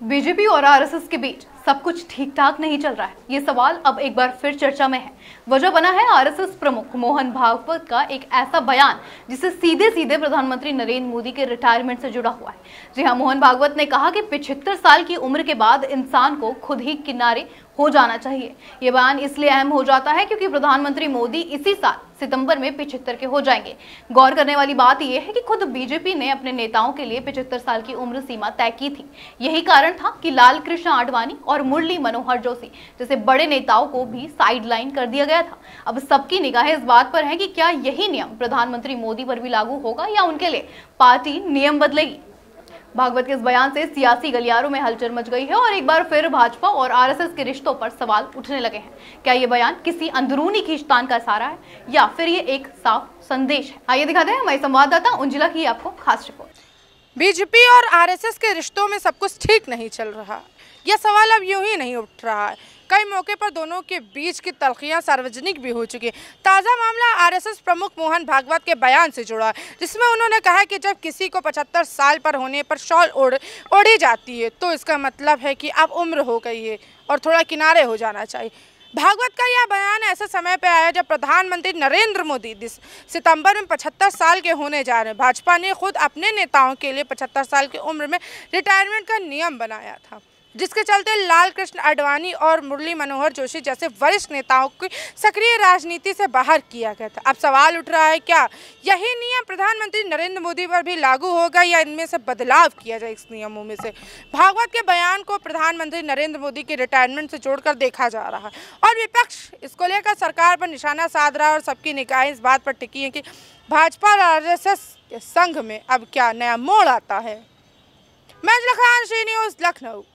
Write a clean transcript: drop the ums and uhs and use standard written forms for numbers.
BJP और RSS के बीच सब कुछ ठीक ठाक नहीं चल रहा है। ये सवाल अब एक बार फिर चर्चा में है। वजह बना है आरएसएस प्रमुख मोहन भागवत का एक ऐसा बयान जिसे सीधे सीधे प्रधानमंत्री नरेंद्र मोदी के रिटायरमेंट से जुड़ा हुआ है। जी हां, मोहन भागवत ने कहा कि 75 साल की उम्र के बाद इंसान को खुद ही किनारे हो जाना चाहिए। ये बयान इसलिए अहम हो जाता है क्योंकि प्रधानमंत्री मोदी इसी साल सितंबर में 75 के हो जाएंगे। गौर करने वाली बात यह है कि खुद बीजेपी ने अपने नेताओं के लिए 75 साल की उम्र सीमा तय की थी। यही कारण था कि लाल कृष्ण आडवाणी और मुरली मनोहर जोशी जैसे बड़े नेताओं को भी साइडलाइन कर दिया गया था। अब सबकी निगाहें इस बात पर है कि क्या यही नियम प्रधानमंत्री मोदी पर भी लागू होगा या उनके लिए पार्टी नियम बदलेगी। भागवत के इस बयान से सियासी गलियारों में हलचल मच गई है और एक बार फिर भाजपा और आरएसएस के रिश्तों पर सवाल उठने लगे हैं। क्या ये बयान किसी अंदरूनी खींचतान का इशारा है या फिर ये एक साफ संदेश है? आइए दिखाते हैं हमारे संवाददाता उंजिला की आपको खास रिपोर्ट। बीजेपी और आरएसएस के रिश्तों में सब कुछ ठीक नहीं चल रहा। यह सवाल अब यूं ही नहीं उठ रहा है। कई मौके पर दोनों के बीच की तल्खियां सार्वजनिक भी हो चुकी। ताज़ा मामला आरएसएस प्रमुख मोहन भागवत के बयान से जुड़ा, जिसमें उन्होंने कहा कि जब किसी को 75 साल पर होने पर शॉल ओढ़ी जाती है तो इसका मतलब है कि अब उम्र हो गई है और थोड़ा किनारे हो जाना चाहिए। भागवत का यह बयान ऐसे समय पर आया जब प्रधानमंत्री नरेंद्र मोदी सितंबर में 75 साल के होने जा रहे हैं। भाजपा ने खुद अपने नेताओं के लिए 75 साल की उम्र में रिटायरमेंट का नियम बनाया था, जिसके चलते लाल कृष्ण आडवाणी और मुरली मनोहर जोशी जैसे वरिष्ठ नेताओं को सक्रिय राजनीति से बाहर किया गया था। अब सवाल उठ रहा है, क्या यही नियम प्रधानमंत्री नरेंद्र मोदी पर भी लागू होगा या इनमें से बदलाव किया जाए इस नियमों में से। भागवत के बयान को प्रधानमंत्री नरेंद्र मोदी के रिटायरमेंट से जोड़कर देखा जा रहा है और विपक्ष इसको लेकर सरकार पर निशाना साध रहा है और सबकी निगाहें इस बात पर टिकी है कि भाजपा और आरएसएस के संघ में अब क्या नया मोड़ आता है। मैं न्यूज़ लखनऊ।